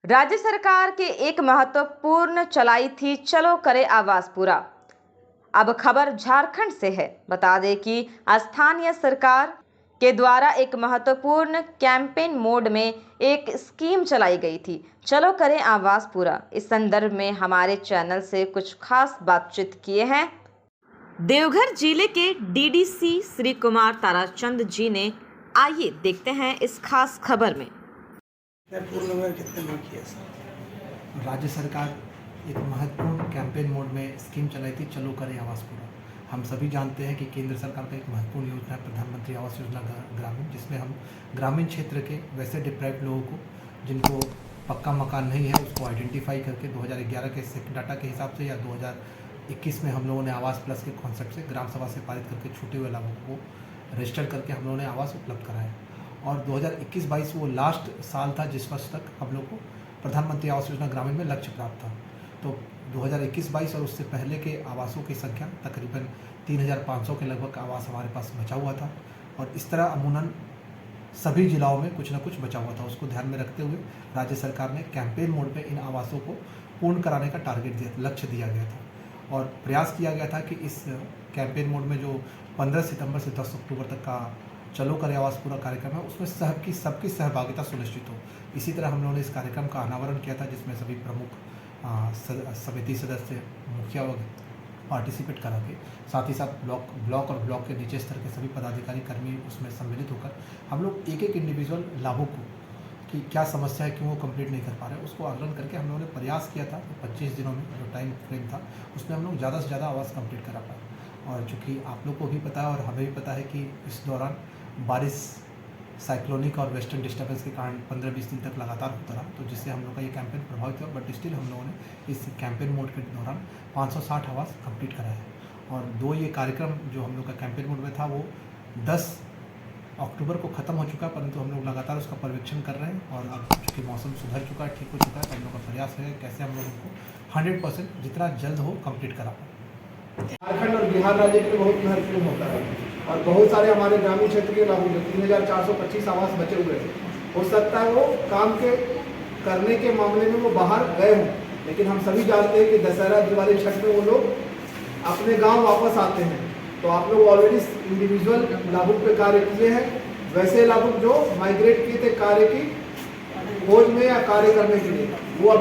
राज्य सरकार के एक महत्वपूर्ण चलाई थी चलो करे आवास पूरा। अब खबर झारखंड से है। बता दें कि स्थानीय सरकार के द्वारा एक महत्वपूर्ण कैंपेन मोड में एक स्कीम चलाई गई थी, चलो करें आवास पूरा। इस संदर्भ में हमारे चैनल से कुछ खास बातचीत किए हैं देवघर जिले के डीडीसी श्री कुमार ताराचंद जी ने। आइए देखते हैं इस खास खबर में। राज्य सरकार एक महत्वपूर्ण कैंपेन मोड में स्कीम चलाई थी चलो करें आवास पूरा। हम सभी जानते हैं कि केंद्र सरकार का एक महत्वपूर्ण योजना है प्रधानमंत्री आवास योजना ग्रामीण, जिसमें हम ग्रामीण क्षेत्र के वैसे डिप्राइव्ड लोगों को जिनको पक्का मकान नहीं है उसको आइडेंटिफाई करके 2011 के डाटा के हिसाब से या 2021 में हम लोगों ने आवास प्लस के कॉन्सेप्ट से ग्राम सभा से पारित करके छूटे हुए लाभों को रजिस्टर करके हम लोगों ने आवास उपलब्ध कराया। और 2021-22 वो लास्ट साल था जिस वर्ष तक हम लोग को प्रधानमंत्री आवास योजना ग्रामीण में लक्ष्य प्राप्त था। तो 2021-22 और उससे पहले के आवासों की संख्या तकरीबन 3500 के लगभग आवास हमारे पास बचा हुआ था। और इस तरह अमूमन सभी जिलाओं में कुछ ना कुछ बचा हुआ था। उसको ध्यान में रखते हुए राज्य सरकार ने कैंपेन मोड पे इन आवासों को पूर्ण कराने का लक्ष्य दिया गया था और प्रयास किया गया था कि इस कैंपेन मोड में जो 15 सितंबर से 10 अक्टूबर तक का चलो करें आवास पूरा कार्यक्रम है उसमें सबकी सहभागिता सुनिश्चित हो। इसी तरह हम लोगों ने इस कार्यक्रम का अनावरण किया था जिसमें सभी प्रमुख समिति सदस्य मुखिया पार्टिसिपेट करा के, साथ ही साथ ब्लॉक और ब्लॉक के नीचे स्तर के सभी पदाधिकारी कर्मी उसमें सम्मिलित होकर हम लोग एक इंडिविजुअल लाभों को कि क्या समस्या है, क्यों वो कंप्लीट नहीं कर पा रहे, उसको आकलन करके हम लोगों ने प्रयास किया था। 25 दिनों में जो टाइम फ्रेम था उसमें हम लोग ज़्यादा से ज़्यादा आवास कंप्लीट करा पाए। और चूँकि आप लोग को भी पता है और हमें भी पता है कि इस दौरान बारिश साइक्लोनिक और वेस्टर्न डिस्टर्बेंस के कारण 15-20 दिन तक लगातार होता रहा, तो जिससे हम लोग का ये कैंपेन प्रभावित हुआ। बट स्टिल हम लोगों ने इस कैंपेन मोड के दौरान 560 आवास कंप्लीट कराया। और ये कार्यक्रम जो हम लोग का कैंपेन मोड में था वो 10 अक्टूबर को ख़त्म हो चुका है, परंतु हम लोग लगातार उसका पर्यवेक्षण कर रहे हैं। और अब चूँकि मौसम सुधर चुका है, ठीक हो चुका है, तो हम लोग का प्रयास है कैसे हम लोगों को 100% जितना जल्द हो कंप्लीट करा पाए। झारखंड और बिहार राज्य के लिए बहुत महत्वपूर्ण होता है और बहुत सारे हमारे ग्रामीण क्षेत्र के लाभों में 3425 आवास बचे हुए थे। हो सकता है वो काम के करने के मामले में वो बाहर गए हों, लेकिन हम सभी जानते हैं कि दशहरा दिवाली छठ में वो लोग अपने गांव वापस आते हैं। तो आप लोग ऑलरेडी इंडिविजुअल लाभुक पे कार्य किए हैं, वैसे लाभुक जो माइग्रेट किए थे कार्य की खोज में या कार्य करने के लिए वो